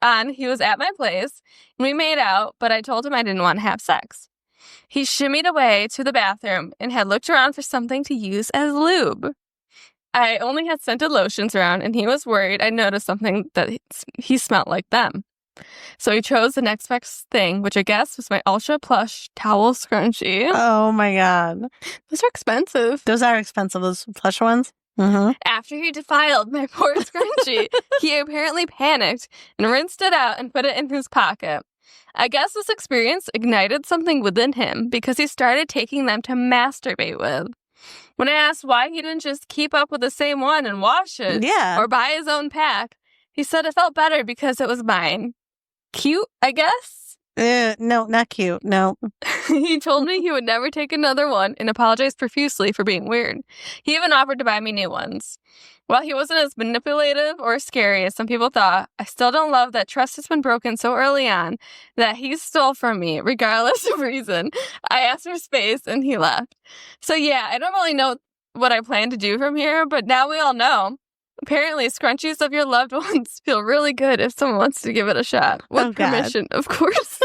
on, he was at my place, and we made out, but I told him I didn't want to have sex. He shimmied away to the bathroom and had looked around for something to use as lube. I only had scented lotions around, and he was worried I noticed something that he smelled like them. So he chose the next best thing, which I guess was my ultra plush towel scrunchie. Oh, my God. Those are expensive. Those are expensive, those plush ones. Mm-hmm. After he defiled my poor scrunchie, he apparently panicked and rinsed it out and put it in his pocket. I guess this experience ignited something within him because he started taking them to masturbate with. When I asked why he didn't just keep up with the same one and wash it or buy his own pack, he said it felt better because it was mine. Cute, I guess? No, not cute. No. He told me he would never take another one and apologized profusely for being weird. He even offered to buy me new ones. While he wasn't as manipulative or scary as some people thought, I still don't love that trust has been broken so early on that he stole from me, regardless of reason. I asked for space and he left. So yeah, I don't really know what I plan to do from here, but now we all know. Apparently, scrunchies of your loved ones feel really good if someone wants to give it a shot. With permission, of course.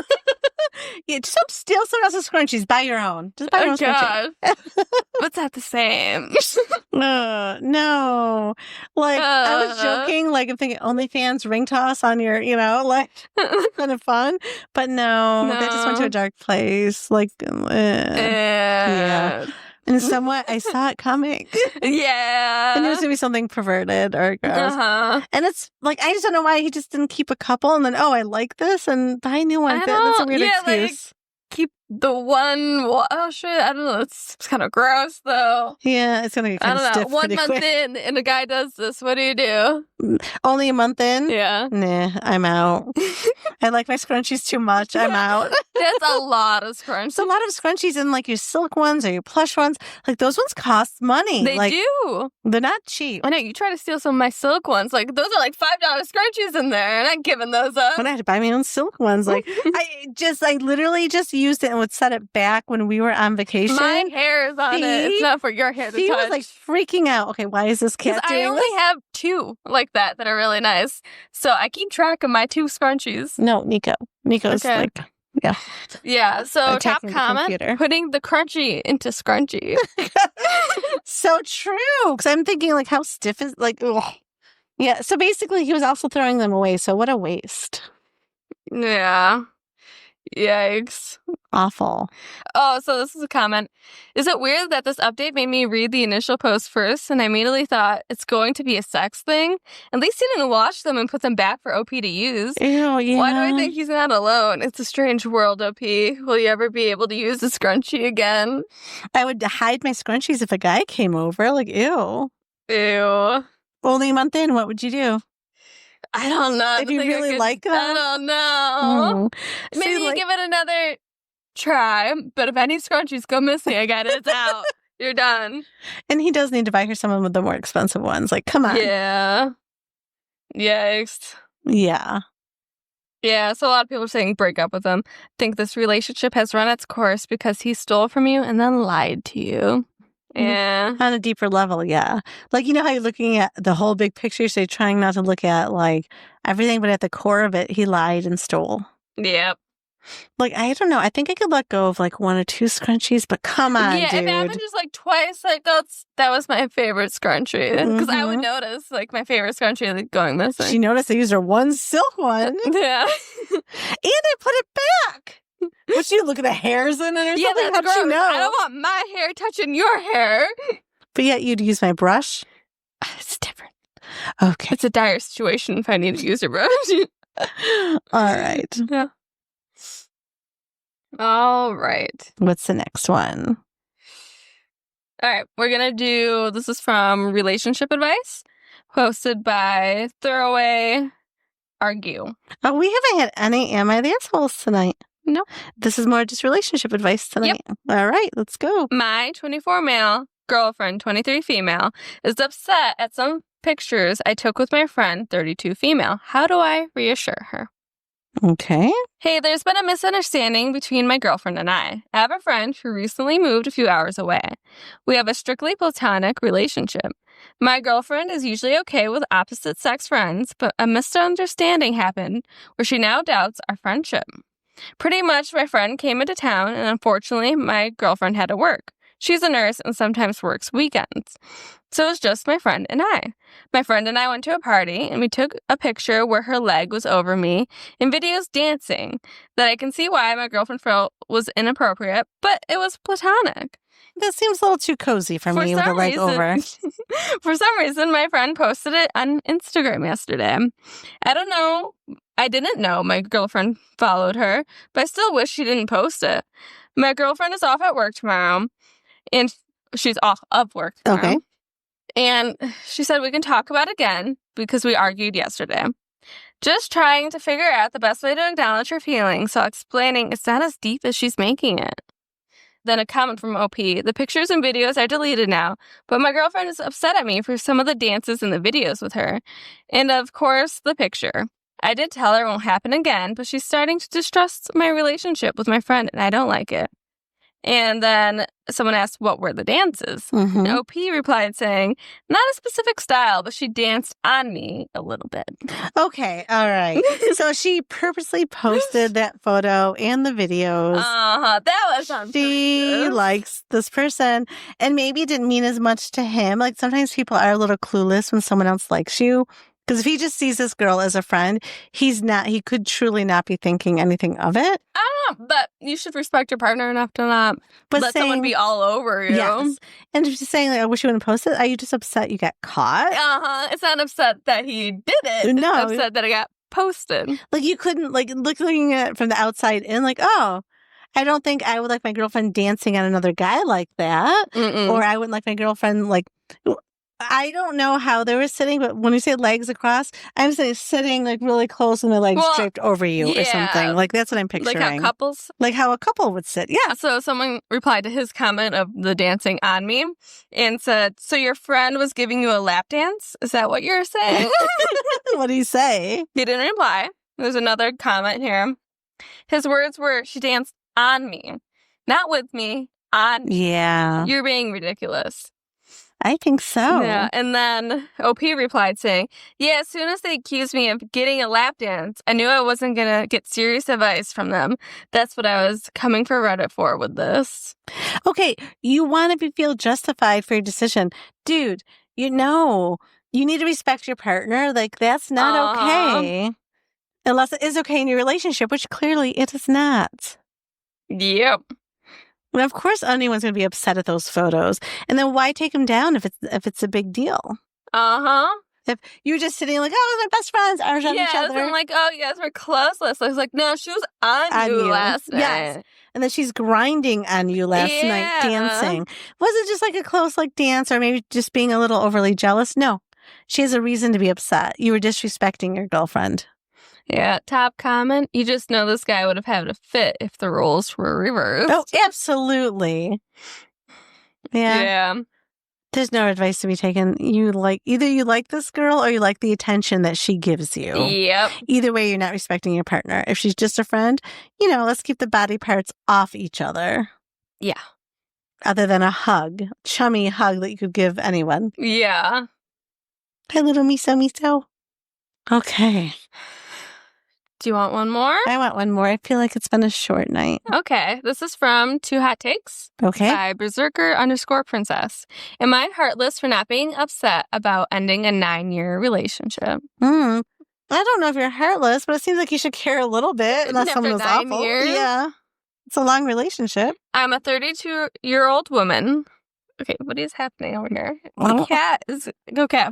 Yeah, just don't steal someone else's scrunchies. Buy your own. Just buy your own scrunchie. What's that the same? No. Like, I was joking, like, I'm thinking OnlyFans ring toss on your, like, kind of fun. But no, that just went to a dark place. Like, yeah. And somewhat, I saw it coming. Yeah. And it was going to be something perverted or gross. And it's like, I just don't know why he just didn't keep a couple and then, I like this and buy a new one. That's a weird excuse. Like, keep the one. Oh, shit. I don't know. It's kind of gross, though. Yeah, it's going to get kind of stiff. 1 month in and a guy does this. What do? Only a month in? Yeah. Nah, I'm out. I like my scrunchies too much. I'm out. That's a lot of scrunchies. It's a lot of scrunchies and like your silk ones or your plush ones. Like those ones cost money. They do. They're not cheap. I know. You try to steal some of my silk ones. Like those are like $5 scrunchies in there. And I'm giving those up. When I had to buy my own silk ones. Like I literally just used it and would set it back when we were on vacation. My hair is on it. It's not for your hair to touch. He was like freaking out. Okay, why is this cat doing I only have 2 like that are really nice. So I keep track of my 2 scrunchies. No, Nico. Nico's like, yeah. Yeah, so top comment, putting the crunchie into scrunchie. So true. Because I'm thinking like how stiff is, like, ugh. Yeah, so basically he was also throwing them away. So what a waste. Yeah. Yikes. Awful. Oh, so this is a comment. Is it weird that this update made me read the initial post first and I immediately thought it's going to be a sex thing? At least he didn't watch them and put them back for OP to use. Ew, yeah. Why do I think he's not alone? It's a strange world, OP. Will you ever be able to use the scrunchie again? I would hide my scrunchies if a guy came over. Like, ew. Ew. Only a month in, what would you do? I don't know. If you really like them? I don't know. See, Maybe you give it another try, but if any scrunchies go missing again, it's out. You're done. And he does need to buy her some of the more expensive ones. Like, come on. Yeah. Yikes. Yeah. Yeah, so a lot of people are saying break up with him. Think this relationship has run its course because he stole from you and then lied to you. Yeah. On a deeper level, yeah. Like, you know how you're looking at the whole big picture, so you're trying not to look at, like, everything, but at the core of it, he lied and stole. Yep. Like, I don't know. I think I could let go of, like, 1 or 2 scrunchies, but come on, yeah, dude. if it happened just, like, twice, like, that was my favorite scrunchie. Because I would notice, like, my favorite scrunchie like, going missing. She noticed I used her one silk one. Yeah. And I put it back. Would you look at the hairs in it or yeah, something? that's How'd gross. you know? I don't want my hair touching your hair. But yet you'd use my brush? It's different. Okay. It's a dire situation if I need to use your brush. All right. Yeah. All right. What's the next one? All right. We're going to do, this is from Relationship Advice, posted by Throwaway Argue. Oh, we haven't had any Am I the Assholes tonight. No. This is more just relationship advice tonight. Yep. All right, let's go. My 24 male girlfriend, 23 female, is upset at some pictures I took with my friend, 32 female. How do I reassure her? Okay. Hey, there's been a misunderstanding between my girlfriend and I. I have a friend who recently moved a few hours away. We have a strictly platonic relationship. My girlfriend is usually okay with opposite sex friends, but a misunderstanding happened where she now doubts our friendship. Pretty much my friend came into town and unfortunately my girlfriend had to work. She's a nurse and sometimes works weekends. So it's just my friend and I. My friend and I went to a party and we took a picture where her leg was over me and videos dancing that I can see why my girlfriend felt was inappropriate, but it was platonic. That seems a little too cozy for me with a leg over. For some reason, my friend posted it on Instagram yesterday. I don't know. I didn't know my girlfriend followed her, but I still wish she didn't post it. My girlfriend is off at work tomorrow, and she's off of work tomorrow. Okay. And she said we can talk about it again because we argued yesterday. Just trying to figure out the best way to acknowledge her feelings, so explaining it's not as deep as she's making it. Then a comment from OP. The pictures and videos are deleted now, but my girlfriend is upset at me for some of the dances in the videos with her. And of course, the picture. I did tell her it won't happen again, but she's starting to distrust my relationship with my friend, and I don't like it. And then someone asked, what were the dances? And OP replied saying, not a specific style, but she danced on me a little bit. Okay, all right. So she purposely posted that photo and the videos. That was on She purpose. likes this person and maybe it didn't mean as much to him. Like sometimes people are a little clueless when someone else likes you. Because if he just sees this girl as a friend, he could truly not be thinking anything of it. I don't know, but you should respect your partner enough to not let someone be all over you. Yes. And just saying, like, I wish you wouldn't post it. Are you just upset you got caught? It's not upset that he did it. No. It's upset that it got posted. Like, you couldn't, like, looking at it from the outside in, like, oh, I don't think I would like my girlfriend dancing on another guy like that. Or I wouldn't like my girlfriend, like... I don't know how they were sitting, but when you say legs across, I'm saying sitting like really close and the legs draped over you or something. Like that's what I'm picturing. Like how couples? Like how a couple would sit. Yeah. So someone replied to his comment of the dancing on me and said, so your friend was giving you a lap dance? Is that what you're saying? What did he say? He didn't reply. There's another comment here. His words were, she danced on me. Not with me, on me. Yeah. You're being ridiculous. I think so. Yeah, and then OP replied saying, yeah, as soon as they accused me of getting a lap dance, I knew I wasn't going to get serious advice from them. That's what I was coming for Reddit for with this. Okay, you want to feel justified for your decision. Dude, you need to respect your partner. Like, that's not okay. Unless it is okay in your relationship, which clearly it is not. Yep. And of course, anyone's going to be upset at those photos. And then why take them down if it's a big deal? Uh-huh. If you're just sitting like, oh, my best friends, arms on each Yes, other. I'm like, oh, you guys were close last night. I was like, no, she was on you last night. Yes. And then she's grinding on you last night, dancing. Was it just like a close like dance or maybe just being a little overly jealous? No. She has a reason to be upset. You were disrespecting your girlfriend. Yeah, top comment. You just know this guy would have had a fit if the roles were reversed. Oh, absolutely. Yeah. There's no advice to be taken. Either you like this girl or you like the attention that she gives you. Yep. Either way, you're not respecting your partner. If she's just a friend, let's keep the body parts off each other. Yeah. Other than a hug, chummy hug that you could give anyone. Yeah. Hi, little miso. Okay. Do you want one more? I want one more. I feel like it's been a short night. Okay. This is from Two Hot Takes. Okay. By Berserker_Princess. Am I heartless for not being upset about ending a 9-year relationship? I don't know if you're heartless, but it seems like you should care a little bit. Unless someone was awful. Years? Yeah. It's a long relationship. I'm a 32-year-old woman. Okay, what is happening over here? The cat is... Okay.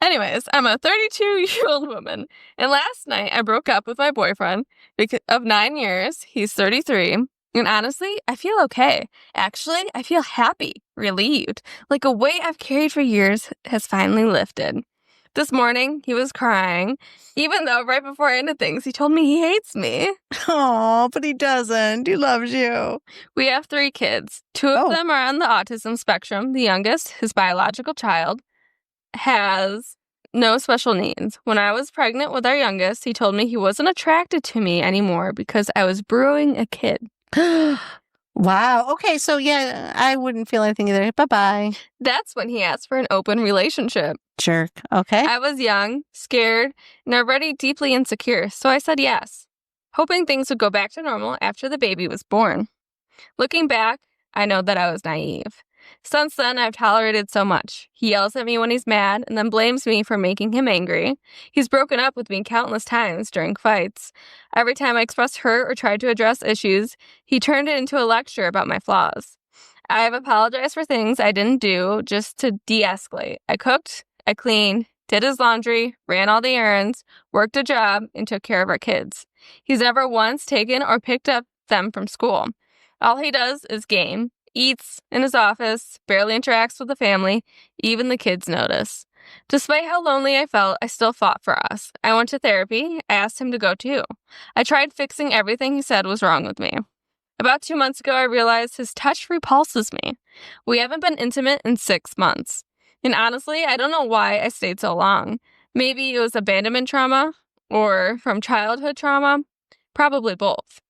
Anyways, I'm a 32-year-old woman, and last night I broke up with my boyfriend of 9 years. He's 33, and honestly, I feel okay. Actually, I feel happy, relieved, like a weight I've carried for years has finally lifted. This morning, he was crying, even though right before I ended things, he told me he hates me. Oh, but he doesn't. He loves you. We have 3 kids. 2 of them are on the autism spectrum. The youngest, his biological child, has no special needs. When I was pregnant with our youngest, he told me he wasn't attracted to me anymore because I was brewing a kid. Wow. Okay, so yeah, I wouldn't feel anything either. Bye-bye. That's when he asked for an open relationship. Jerk. Okay. I was young, scared, and already deeply insecure, so I said yes, hoping things would go back to normal after the baby was born. Looking back, I know that I was naive. Since then, I've tolerated so much. He yells at me when he's mad and then blames me for making him angry. He's broken up with me countless times during fights. Every time I expressed hurt or tried to address issues, he turned it into a lecture about my flaws. I have apologized for things I didn't do just to de-escalate. I cooked, I cleaned, did his laundry, ran all the errands, worked a job, and took care of our kids. He's never once taken or picked up them from school. All he does is game. Eats in his office, barely interacts with the family, even the kids notice. Despite how lonely I felt, I still fought for us. I went to therapy. I asked him to go too. I tried fixing everything he said was wrong with me. About 2 months ago, I realized his touch repulses me. We haven't been intimate in 6 months. And honestly, I don't know why I stayed so long. Maybe it was abandonment trauma or from childhood trauma. Probably both.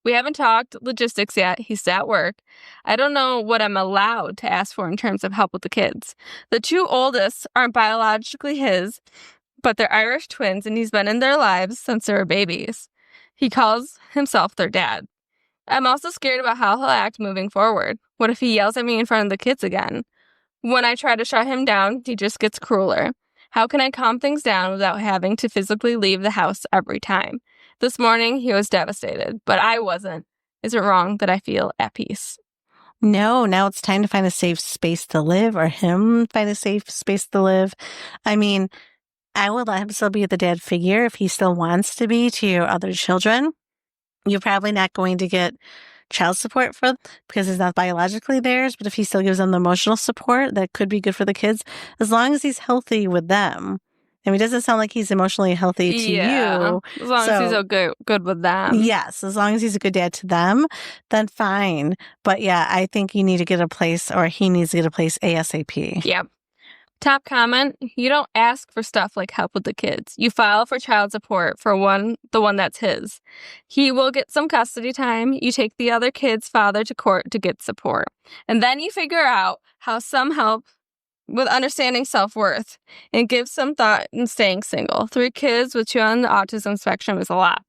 We haven't talked logistics yet. He's at work. I don't know what I'm allowed to ask for in terms of help with the kids. The 2 oldest aren't biologically his, but they're Irish twins, and he's been in their lives since they were babies. He calls himself their dad. I'm also scared about how he'll act moving forward. What if he yells at me in front of the kids again? When I try to shut him down, he just gets crueler. How can I calm things down without having to physically leave the house every time? This morning, he was devastated, but I wasn't. Is it wrong that I feel at peace? No, now it's time to find a safe space to live, or him find a safe space to live. I mean, I would let him still be the dad figure if he still wants to be to your other children. You're probably not going to get child support for because it's not biologically theirs, but if he still gives them the emotional support, that could be good for the kids, as long as he's healthy with them. I mean, it doesn't sound like he's emotionally healthy to you. As long as he's good with them. Yes, as long as he's a good dad to them, then fine. But yeah, I think you need to get a place, or he needs to get a place ASAP. Yep. Top comment, you don't ask for stuff like help with the kids. You file for child support for the one that's his. He will get some custody time. You take the other kid's father to court to get support. And then you figure out how some help with understanding self-worth and give some thought in staying single. 3 kids with 2 on the autism spectrum is a lot.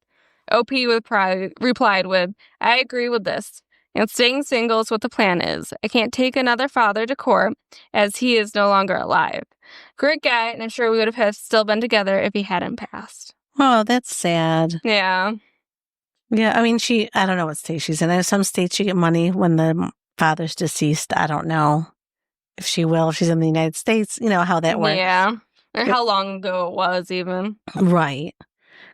OP replied with, I agree with this. And staying single is what the plan is. I can't take another father to court as he is no longer alive. Great guy, and I'm sure we would have still been together if he hadn't passed. Oh, that's sad. Yeah. Yeah, I mean, I don't know what state she's in. In some states, you get money when the father's deceased. I don't know if she will, if she's in the United States, how that works. Yeah. Or how long ago it was, even. Right.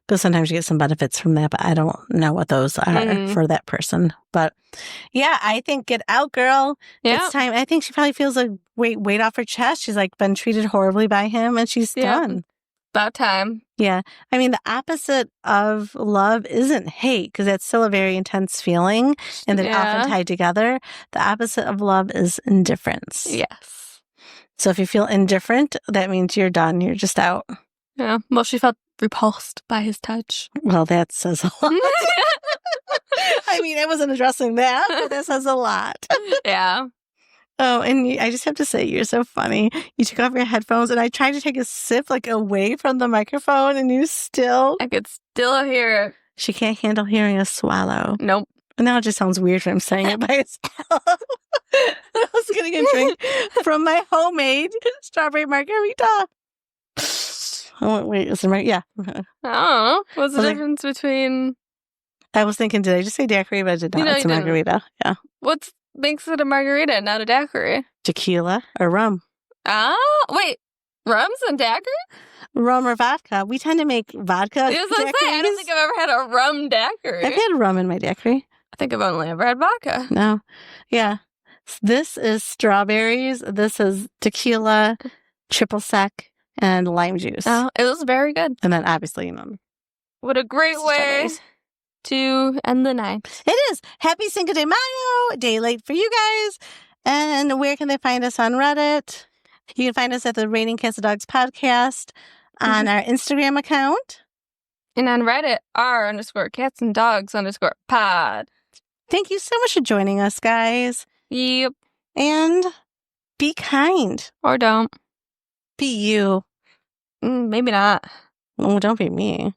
Because sometimes you get some benefits from that, but I don't know what those are for that person. But yeah, I think get out, girl. Yeah. It's time. I think she probably feels a weight off her chest. She's like been treated horribly by him and she's done. About time. Yeah. I mean, the opposite of love isn't hate because that's still a very intense feeling and they're often tied together. The opposite of love is indifference. Yes. So if you feel indifferent, that means you're done. You're just out. Yeah. Well, she felt repulsed by his touch. Well, that says a lot. I mean, I wasn't addressing that, but that says a lot. Yeah. Oh, and I just have to say, you're so funny. You took off your headphones, and I tried to take a sip, away from the microphone, and you still... I could still hear it. She can't handle hearing a swallow. Nope. And now it just sounds weird when I'm saying it by itself. I was getting a drink from my homemade strawberry margarita. Oh, wait, is it yeah. I don't know. What's the difference between... I was thinking, did I just say daiquiri? But I did not. It's a margarita. Yeah. What makes it a margarita, not a daiquiri? Tequila or rum. Oh, wait. Rum's and daiquiri? Rum or vodka. We tend to make vodka. I was going to say, I don't think I've ever had a rum daiquiri. I've had rum in my daiquiri. I think I've only ever had vodka. No. Yeah. This is strawberries. This is tequila, triple sec, and lime juice. Oh, it was very good. And then obviously, what a great way to end the night. It is. Happy Cinco de Mayo. Day late for you guys. And where can they find us on Reddit? You can find us at the Raining Cats and Dogs podcast on our Instagram account. And on Reddit, r_cats_and_dogs_pod. Thank you so much for joining us, guys. Yep. And be kind. Or don't. Be you. Maybe not. Oh, don't be me.